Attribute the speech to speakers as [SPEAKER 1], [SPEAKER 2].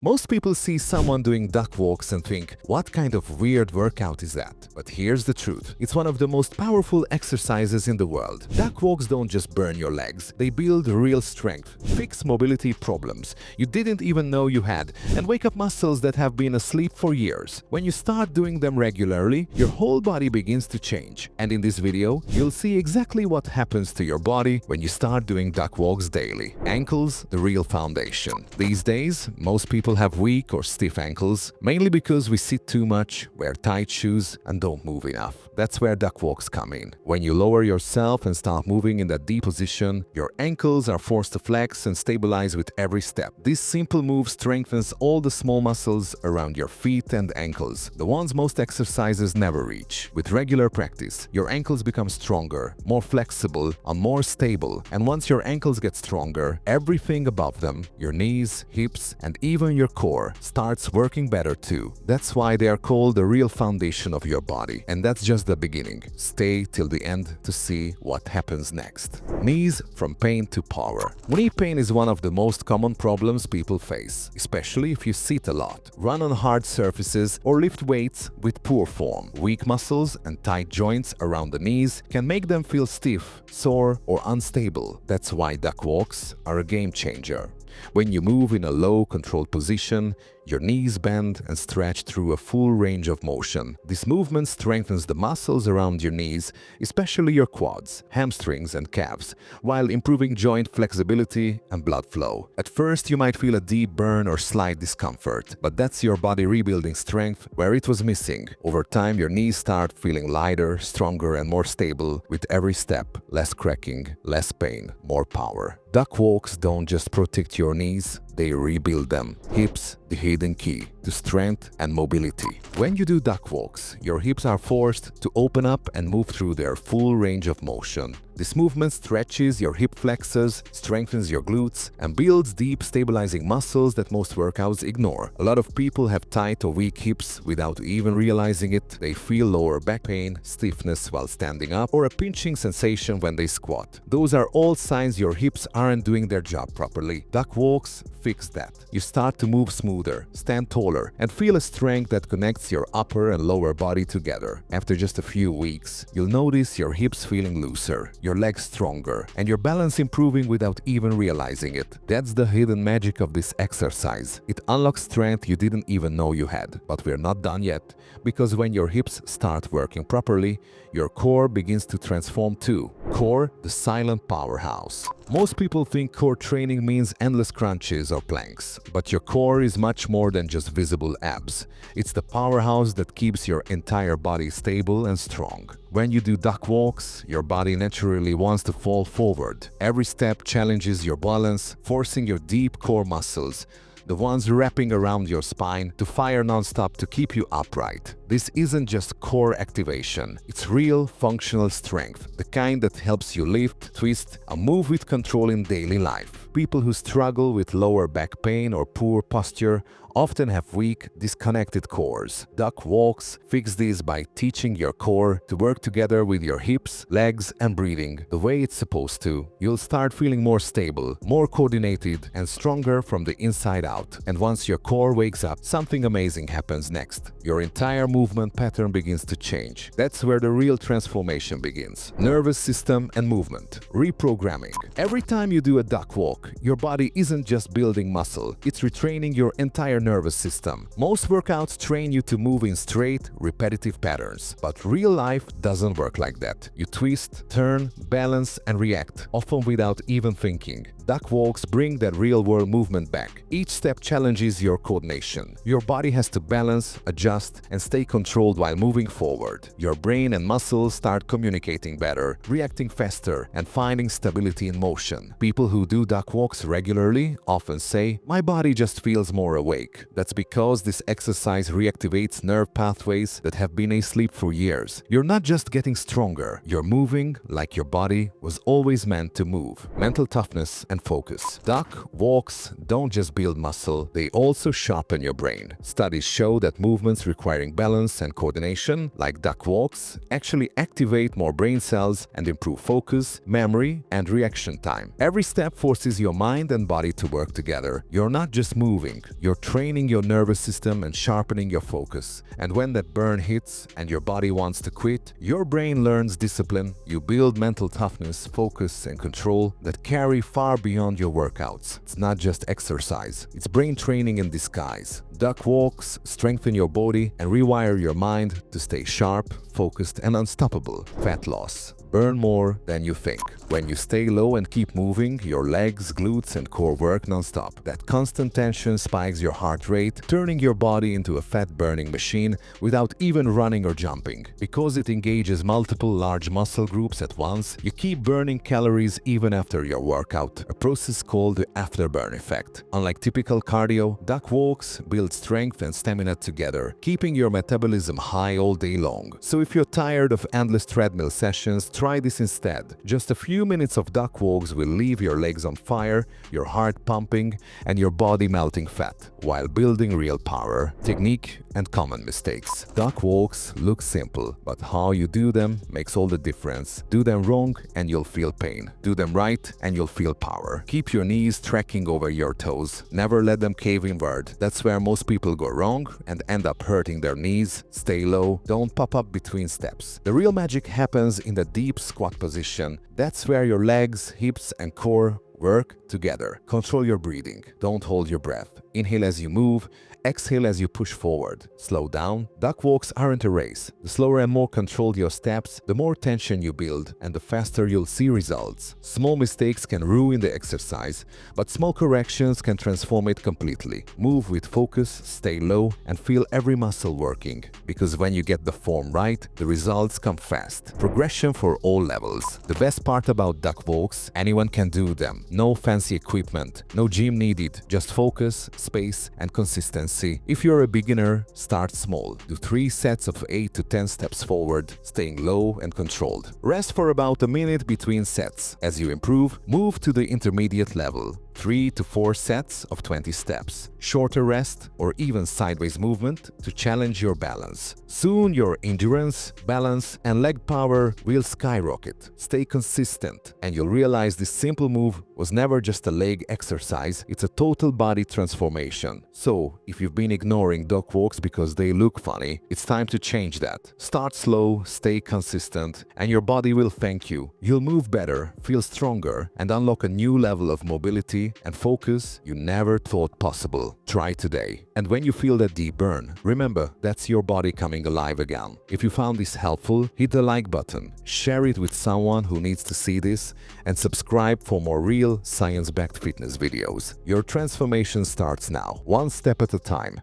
[SPEAKER 1] Most people see someone doing duck walks and think, what kind of weird workout is that? But here's the truth. It's one of the most powerful exercises in the world. Duck walks don't just burn your legs. They build real strength, fix mobility problems you didn't even know you had, and wake up muscles that have been asleep for years. When you start doing them regularly, your whole body begins to change. And in this video, you'll see exactly what happens to your body when you start doing duck walks daily. Ankles, the real foundation. These days, most people have weak or stiff ankles, mainly because we sit too much, wear tight shoes, and don't move enough. That's where duck walks come in. When you lower yourself and start moving in that deep position, your ankles are forced to flex and stabilize with every step. This simple move strengthens all the small muscles around your feet and ankles, the ones most exercises never reach. With regular practice, your ankles become stronger, more flexible, and more stable. And once your ankles get stronger, everything above them, your knees, hips, and even your core, starts working better too. That's why they are called the real foundation of your body. And that's just the beginning. Stay till the end to see what happens next. Knees from pain to power. Knee pain is one of the most common problems people face, especially if you sit a lot, run on hard surfaces, or lift weights with poor form. Weak muscles and tight joints around the knees can make them feel stiff, sore, or unstable. That's why duck walks are a game changer. When you move in a low, controlled position, your knees bend and stretch through a full range of motion. This movement strengthens the muscles around your knees, especially your quads, hamstrings, and calves, while improving joint flexibility and blood flow. At first, you might feel a deep burn or slight discomfort, but that's your body rebuilding strength where it was missing. Over time, your knees start feeling lighter, stronger, and more stable with every step. Less cracking, less pain, more power. Duck walks don't just protect your knees, they rebuild them. Hips, the hidden key to strength and mobility. When you do duck walks, your hips are forced to open up and move through their full range of motion. This movement stretches your hip flexors, strengthens your glutes, and builds deep stabilizing muscles that most workouts ignore. A lot of people have tight or weak hips without even realizing it. They feel lower back pain, stiffness while standing up, or a pinching sensation when they squat. Those are all signs your hips aren't doing their job properly. Duck walks fix that. You start to move smoother, stand taller, and feel a strength that connects your upper and lower body together. After just a few weeks, you'll notice your hips feeling looser, your legs stronger, and your balance improving without even realizing it. That's the hidden magic of this exercise. It unlocks strength you didn't even know you had. But we're not done yet, because when your hips start working properly, your core begins to transform too. Core, the silent powerhouse. Most people think core training means endless crunches or planks, but your core is much more than just visible abs. It's the powerhouse that keeps your entire body stable and strong. When you do duck walks, your body naturally wants to fall forward. Every step challenges your balance, forcing your deep core muscles, the ones wrapping around your spine, to fire non-stop to keep you upright. This isn't just core activation, it's real functional strength, the kind that helps you lift, twist, and move with control in daily life. People who struggle with lower back pain or poor posture often have weak, disconnected cores. Duck walks fix this by teaching your core to work together with your hips, legs, and breathing the way it's supposed to. You'll start feeling more stable, more coordinated, and stronger from the inside out. And once your core wakes up, something amazing happens next. Your entire movement pattern begins to change. That's where the real transformation begins. Nervous system and movement. Reprogramming. Every time you do a duck walk, your body isn't just building muscle, it's retraining your entire nervous system. Most workouts train you to move in straight, repetitive patterns, but real life doesn't work like that. You twist, turn, balance, and react, often without even thinking. Duck walks bring that real-world movement back. Each step challenges your coordination. Your body has to balance, adjust, and stay controlled while moving forward. Your brain and muscles start communicating better, reacting faster, and finding stability in motion. People who do duck walks regularly often say, "My body just feels more awake." That's because this exercise reactivates nerve pathways that have been asleep for years. You're not just getting stronger, you're moving like your body was always meant to move. Mental toughness and focus. Duck walks don't just build muscle, they also sharpen your brain. Studies show that movements requiring balance and coordination, like duck walks, actually activate more brain cells and improve focus, memory, and reaction time. Every step forces your mind and body to work together. You're not just moving, you're training your nervous system and sharpening your focus. And when that burn hits and your body wants to quit, your brain learns discipline. You build mental toughness, focus, and control that carry far beyond your workouts. It's not just exercise, it's brain training in disguise. Duck walks strengthen your body and rewire your mind to stay sharp, focused, and unstoppable. Fat loss. Burn more than you think. When you stay low and keep moving, your legs, glutes, and core work non-stop. That constant tension spikes your heart rate, turning your body into a fat-burning machine without even running or jumping. Because it engages multiple large muscle groups at once, you keep burning calories even after your workout, a process called the afterburn effect. Unlike typical cardio, duck walks build strength and stamina together, keeping your metabolism high all day long. So if you're tired of endless treadmill sessions, try this instead. Just a few minutes of duck walks will leave your legs on fire, your heart pumping, and your body melting fat, while building real power. Technique and common mistakes. Duck walks look simple, but how you do them makes all the difference. Do them wrong and you'll feel pain. Do them right and you'll feel power. Keep your knees tracking over your toes. Never let them cave inward. That's where most people go wrong and end up hurting their knees. Stay low. Don't pop up between steps. The real magic happens in the deep squat position. That's where your legs, hips, and core work together. Control your breathing. Don't hold your breath. Inhale as you move. Exhale as you push forward. Slow down. Duck walks aren't a race. The slower and more controlled your steps, the more tension you build and the faster you'll see results. Small mistakes can ruin the exercise, but small corrections can transform it completely. Move with focus, stay low, and feel every muscle working. Because when you get the form right, the results come fast. Progression for all levels. The best part about duck walks, anyone can do them. No fancy equipment, no gym needed, just focus, space, and consistency. If you're a beginner, start small. Do 3 sets of 8 to 10 steps forward, staying low and controlled. Rest for about a minute between sets. As you improve, move to the intermediate level. 3 to 4 sets of 20 steps. Shorter rest or even sideways movement to challenge your balance. Soon your endurance, balance, and leg power will skyrocket. Stay consistent and you'll realize this simple move was never just a leg exercise, it's a total body transformation. So, if you've been ignoring duck walks because they look funny, it's time to change that. Start slow, stay consistent, and your body will thank you. You'll move better, feel stronger, and unlock a new level of mobility and focus you never thought possible. Try today. And when you feel that deep burn, remember that's your body coming alive again. If you found this helpful, hit the like button, share it with someone who needs to see this, and subscribe for more real, science-backed fitness videos. Your transformation starts now, one step at a time.